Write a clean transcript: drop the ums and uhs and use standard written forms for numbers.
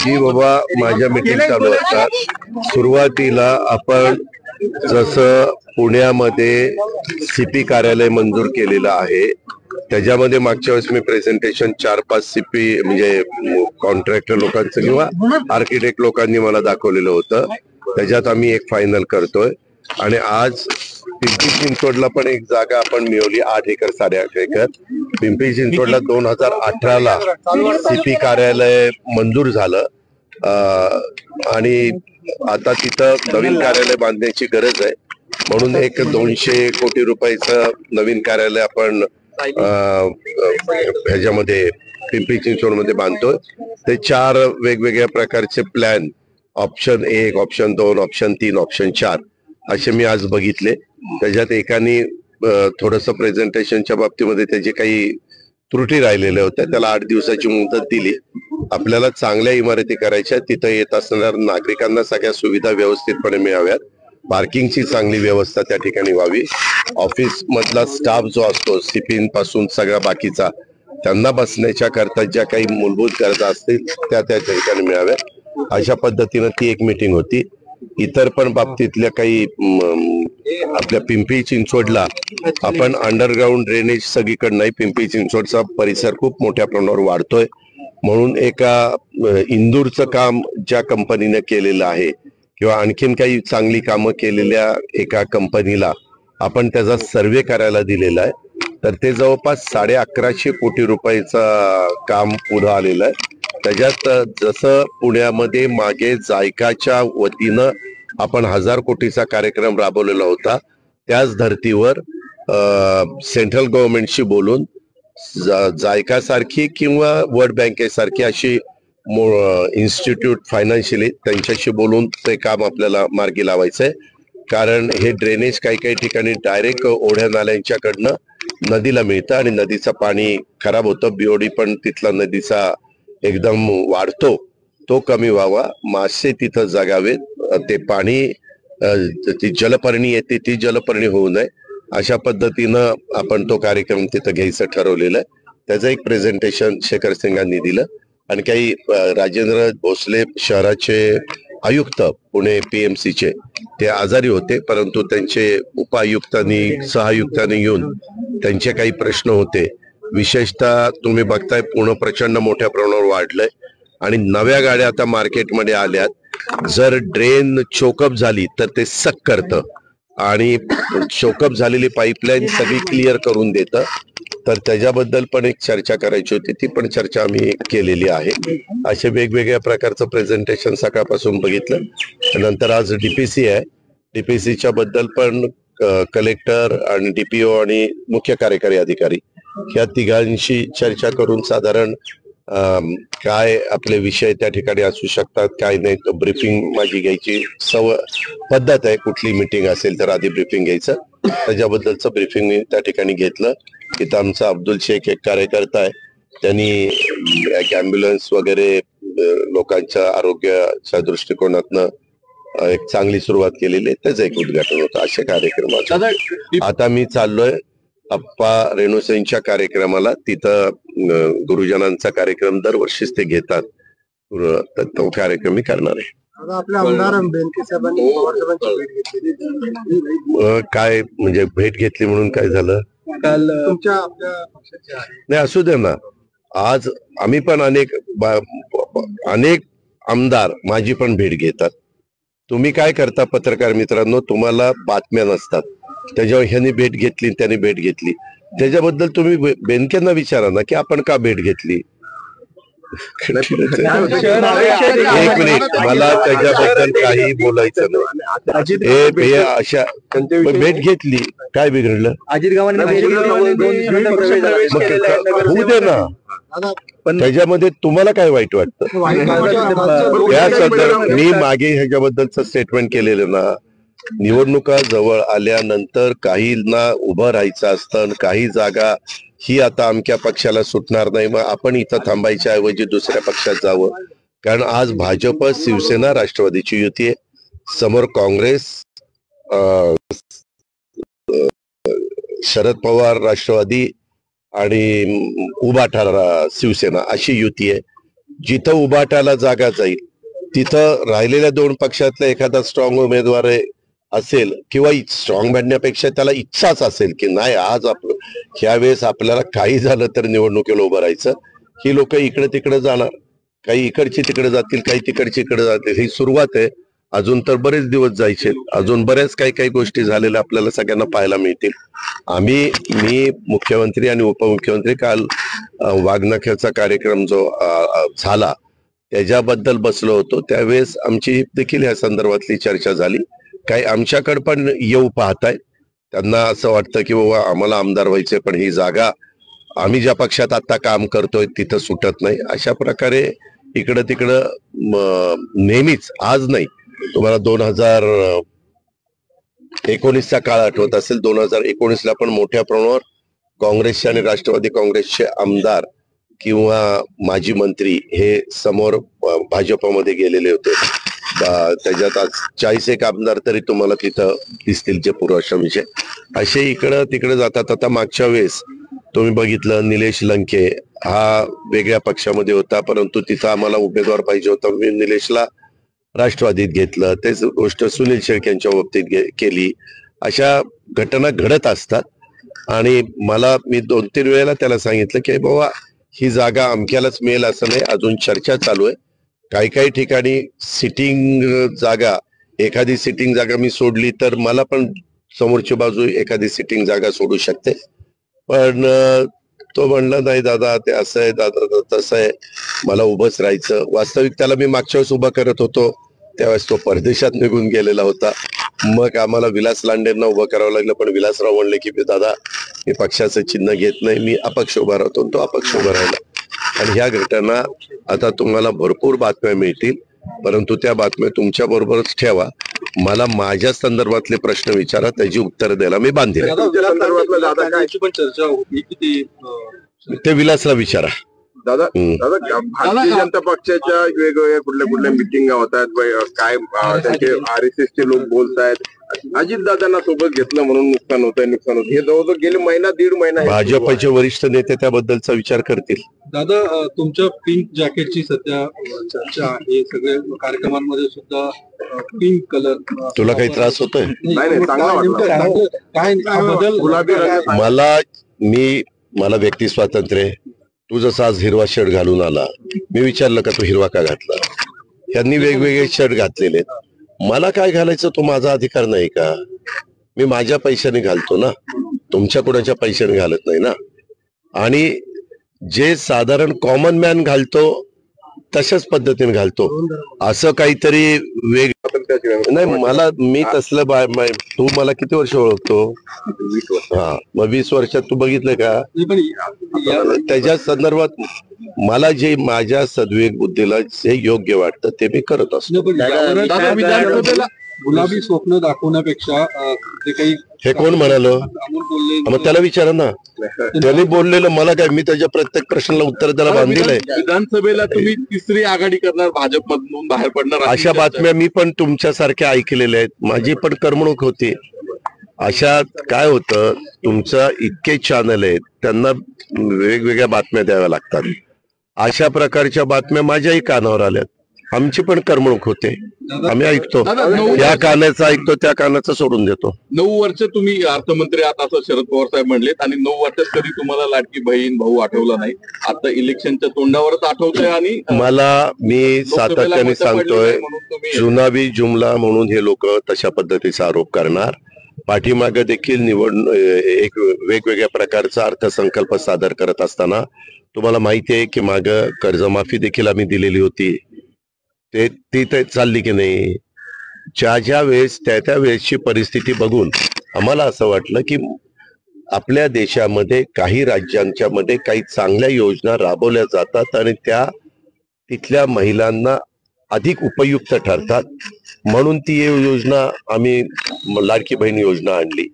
जी बाबा माझ्या मीटिंग चालू असतात सुरुवातीला आपण जसं पुण्यामध्ये सीपी कार्यालय मंजूर केलेलं आहे त्याच्यामध्ये मागच्या वेळेस मी प्रेझेंटेशन 4-5 सीपी म्हणजे कॉन्ट्रॅक्टर लोकांचं किंवा आर्किटेक्ट लोकांनी मला दाखवलेलं होतं. त्याच्यात आम्ही एक फायनल करतोय आणि आज पिंपरी चिंचवडला पण एक जागा आपण मिळवली 8 एकर 8.5 एकर. पिंपरी चिंचवडला 2018ला सीपी कार्यालय मंजूर झालं आणि आता तिथं नवीन कार्यालय बांधण्याची गरज आहे म्हणून एक 200 कोटी रुपयाचं नवीन कार्यालय आपण ह्याच्यामध्ये पिंपरी चिंचवड मध्ये बांधतोय. ते 4 वेगवेगळ्या प्रकारचे plan option 1, option 2, option 3, option 4 असे मी आज बघितले. त्याच्यात एकाने थोडस प्रेझेंटेशनच्या बाबतीमध्ये त्याचे काही त्रुटी राहिलेल्या होत्या, त्याला 8 दिवसाची मुदत दिली. आपल्याला चांगल्या इमारती करायच्या, तिथं येत असणाऱ्या नागरिकांना सगळ्या सुविधा व्यवस्थितपणे मिळाव्यात, पार्किंगची चांगली व्यवस्था त्या ठिकाणी व्हावी, ऑफिस मधला स्टाफ जो असतो सीपीन पासून सगळा बाकीचा त्यांना बसण्याच्या करता ज्या काही मूलभूत गरजा असतील त्या ठिकाणी मिळाव्यात. अशा पद्धतीनं ती एक मीटिंग होती. इतर पण बाबतीतल्या काही आपल्या पिंपरी चिंचवडला आपण अंडरग्राऊंड ड्रेनेज सगळीकडे नाही, पिंपरी चिंचवडचा परिसर खूप मोठ्या प्रमाणावर वाढतोय म्हणून एका इंदूरचं काम ज्या कंपनीने केलेलं आहे किंवा आणखीन काही चांगली कामं केलेल्या एका कंपनीला आपण त्याचा सर्वे करायला दिलेला आहे. तर ते जवळपास 1150 कोटी रुपयाचं काम पुढे आलेलं आहे. त्याच्यात जसं पुण्यामध्ये मागे जायकाच्या वतीनं आपण 1000 कोटीचा कार्यक्रम राबवलेला होता, त्याच धर्तीवर सेंट्रल गव्हर्नमेंटशी बोलून जायका सारखी किंवा वर्ल्ड बँकेसारखी अशी इन्स्टिट्यूट फायनान्शियली त्यांच्याशी बोलून ते काम आपल्याला मार्गी लावायचंय. कारण हे ड्रेनेज काही काही ठिकाणी डायरेक्ट ओढ्या नाल्यांच्याकडनं नदीला मिळतं आणि नदीचं पाणी खराब होतं. बीओडी पण तिथला नदीचा एकदम वाढतो, तो कमी व्हावा, मासे तिथं जगावेत, ते पाणी ती जलपर्णी येते ती जलपर्णी होऊ नये अशा पद्धतीनं आपण तो कार्यक्रम तिथं घ्यायचं ठरवलेलं आहे. त्याचं एक प्रेझेंटेशन शेखर सिंगांनी दिलं आणि काही राजेंद्र भोसले शहराचे आयुक्त पुणे पीएमसीचे ते आजारी होते, परंतु त्यांचे उपायुक्तांनी सहआयुक्तांनी येऊन त्यांचे काही प्रश्न होते. विशेषतः तुम्ही बघताय पुणे प्रचंड मोठ्या प्रमाणावर वाढलंय आणि नव्या गाड्या आता मार्केटमध्ये आल्यात. जर ड्रेन चोकअप झाली तर ते सक करतं आणि चोकअप झालेली पाईपलाईन सगळी क्लिअर करून देतं. तर त्याच्याबद्दल पण एक चर्चा करायची होती, ती पण चर्चा आम्ही केलेली आहे. असे वेगवेगळ्या प्रकारचं प्रेझेंटेशन सकाळपासून बघितलं. नंतर आज डीपीसी आहे, डीपीसीच्या बद्दल पण कलेक्टर आणि डीपीओ आणि मुख्य कार्यकारी अधिकारी या तिघांशी चर्चा करून साधारण काय आपले विषय त्या ठिकाणी असू शकतात काय नाही, तो ब्रीफिंग माझी घ्यायची पद्धत आहे. कुठली मीटिंग असेल तर आधी ब्रीफिंग घ्यायचं, त्याच्याबद्दलचं ब्रीफिंग मी त्या ठिकाणी घेतलं. इथं आमचा अब्दुल शेख एक कार्यकर्ता आहे, त्यांनी एक ॲम्ब्युलन्स वगैरे लोकांच्या आरोग्याच्या दृष्टिकोनातनं एक चांगली सुरुवात केलेली आहे, त्याचं एक उद्घाटन होतं. असे कार्यक्रम आता मी चाललोय अप्पा रेणुसेंच्या कार्यक्रमाला. तिथं गुरुजनांचा कार्यक्रम दरवर्षीच ते घेतात, तर तो कार्यक्रम मी करणार आहे. काय म्हणजे भेट घेतली म्हणून काय झालं? काल नाही असू दे ना. आज आम्ही पण अनेक आमदार माझी पण भेट घेतात. तुम्ही काय करता पत्रकार मित्रांनो, तुम्हाला बातम्या नसतात, त्याच्यावर ह्यांनी भेट घेतली त्याने भेट घेतली, त्याच्याबद्दल तुम्ही बेनकेंना विचारा ना की आपण का भेट घेतली. एक मिनिट, मला त्याच्याबद्दल काही बोलायचं नाही. अशा भेट घेतली काय बिघडलं? अजित होऊ दे ना, पण त्याच्यामध्ये तुम्हाला काय वाईट वाटतं? मी मागे ह्याच्याबद्दलच स्टेटमेंट केलेलं ना, निवडणुका जवळ आल्यानंतर काहींना उभं राहायचं असतं, काही जागा ही आता अमक्या पक्षाला सुटणार नाही, मग आपण इथं थांबायच्या ऐवजी दुसऱ्या पक्षात जावं. कारण आज भाजप शिवसेना राष्ट्रवादीची युती आहे, समोर काँग्रेस शरद पवार राष्ट्रवादी आणि उभाटा शिवसेना अशी युती आहे. जिथं उभाटाला जागा जाईल तिथं राहिलेल्या 2 पक्षातला एखादा स्ट्रॉंग उमेदवार असेल किंवा स्ट्रॉंग म्हणण्यापेक्षा त्याला इच्छाच असेल की नाही आज आपलं ह्यावेळेस आपल्याला काही झालं तर निवडणुकीला उभं राहायचं, ही लोक इकडे तिकडे जाणार, काही इकडची तिकडे जातील, काही तिकडची इकडे जातील, ही सुरुवात आहे. अजून तर बरेच दिवस जायचे, अजून बऱ्याच काही गोष्टी झालेल्या आपल्याला सगळ्यांना पाहायला मिळतील. मी मुख्यमंत्री आणि उपमुख्यमंत्री काल वाघनख्याचा कार्यक्रम जो झाला त्याच्याबद्दल बसलो होतो, त्यावेळेस आमची देखील या संदर्भातली चर्चा झाली. काही आमच्याकडे पण येऊ पाहताय, त्यांना असं वाटतं की बाबा आम्हाला आमदार व्हायचे पण ही जागा आम्ही ज्या पक्षात आता काम करतोय तिथं सुटत नाही. अशा प्रकारे इकडं तिकडं नेहमीच, आज नाही, तुम्हाला 2019चा काळ आठवत असेल, 2019ला पण मोठ्या प्रमाणावर काँग्रेसचे आणि राष्ट्रवादी काँग्रेसचे आमदार किंवा माजी मंत्री हे समोर भाजपमध्ये गेलेले होते. त्याच्यात आज 40 आमदार तरी तुम्हाला तिथं दिसतील जे पूर्वाश्रमीचे, असे इकडं तिकडे जातात. आता मागच्या वेळेस तुम्ही बघितलं निलेश लंके हा वेगळ्या पक्षामध्ये होता, परंतु तिथं आम्हाला उमेदवार पाहिजे होता, मी निलेशला राष्ट्रवादीत घेतलं. तेच गोष्ट सुनील शेळके यांच्या बाबतीत केली. अशा घटना घडत असतात आणि मी 2-3 वेळेला त्याला सांगितलं की बाबा ही जागा अमक्यालाच मिळेल असं नाही, अजून चर्चा चालू आहे. काही ठिकाणी एखादी सिटिंग जागा मी सोडली तर मला पण समोरची बाजू एखादी सिटिंग जागा सोडू शकते. पण तो म्हणला नाही दादा ते असं आहे, दादा तसं आहे, मला उभंच राहायचं. वास्तविक त्याला मी मागच्या वेळेस उभा करत होतो त्यावेळेस तो परदेशात निघून गेलेला होता. मग आम्हाला विलास लांडेंना उभं करावं लागलं, पण विलासराव म्हणले की दादा मी पक्षाचं चिन्ह घेत नाही, मी अपक्ष उभा राहतो. तो अपक्ष उभा राहिला. आणि ह्या घटना आता तुम्हाला भरपूर बातम्या मिळतील, परंतु त्या बातम्या तुमच्या बरोबरच ठेवा. मला माझ्या संदर्भातले प्रश्न विचारा, त्याची उत्तर द्यायला मी बांधील. ते विलासला विचारा. दादा भारतीय जनता पक्षाच्या वेगवेगळ्या कुठल्या मिटिंगा होत आहेत, काय त्यांचे RSS चे लोक बोलतायत, अजित दादांना सोबत घेतलं म्हणून नुकसान होत. हे जवळजवळ गेले 1.5 महिना भाजपचे वरिष्ठ नेते त्याबद्दलचा विचार करतील. दादा तुमच्या पिंक जॅकेटची सध्या चर्चा आहे, सगळे कार्यक्रमांमध्ये सुद्धा पिंक कलर, तुला काही त्रास होतोय? काय बदल? गुलाबी मला व्यक्ती स्वातंत्र्य. तू जसा आज हिरवा शर्ट घालून आला, मी विचारलं का तू हिरवा का घातला? यांनी वेगवेगळे शर्ट घातलेले, मला काय घालायचं तो माझा अधिकार नाही का? मी माझ्या पैशाने घालतो ना, तुमच्या कुणाच्या पैशाने घालत नाही ना. आणि जे साधारण कॉमन मॅन घालतो तशाच पद्धतीने घालतो, असं काहीतरी नाही. मी तसलं तू मला किती वर्ष ओळखतो? 20 वर्ष. हा, मग 20 वर्षात तू बघितलं का? त्याच्या संदर्भात मला जे माझ्या सद्विवेक बुद्धीला जे योग्य वाटतं ते मी करत असतो. विधानसभेला गुलाबी स्वप्न दाखवण्यापेक्षा जे काही हे कोण म्हणालो? मग त्याला विचारा ना, त्यांनी बोललेलं मला काय, मी त्याच्या प्रत्येक प्रश्नाला उत्तर त्याला बांधलेलं आहे. विधानसभेला तुम्ही तिसरी आघाडी करणार, भाजपमधून बाहेर पडणार, अशा बातम्या मी पण तुमच्यासारख्या ऐकलेल्या आहेत. माझी पण करमणूक होती. अशात काय होतं, तुमचं इतके चॅनल आहेत, त्यांना वेगवेगळ्या बातम्या द्याव्या लागतात. अशा प्रकारच्या बातम्या माझ्याही कानावर आल्यात. आमची पण करमणूक होते, आम्ही ऐकतो. या कानाचं ऐकतो, त्या कानाचं सोडून देतो. 9 वर्ष तुम्ही अर्थमंत्री आहात असं शरद पवार साहेब म्हणलेत, आणि 9 वर्षात कधी तुम्हाला लाडकी बहीण भाऊ आठवला नाही. आता इलेक्शनच्या तोंडावरच आठवतंय. आणि मी सातत्याने सांगतोय, जुनाबी जुमला म्हणून हे लोक तशा पद्धतीचा आरोप करणार. पाठीमागे देखील एक वेगवेगळ्या प्रकारचा अर्थसंकल्प सादर करत असताना तुम्हाला माहिती आहे की मागं कर्जमाफी देखील आम्ही दिलेली होती. ती चालली की नाही? ज्या वेळेस त्या वेळेसची परिस्थिती बघून आम्हाला असं वाटलं की आपल्या देशामध्ये काही राज्यांच्या मध्ये काही चांगल्या योजना राबवल्या जातात आणि त्या तिथल्या महिलांना अधिक उपयुक्त ठरतात, म्हणून ती योजना आम्ही लाडकी बहीण योजना आणली.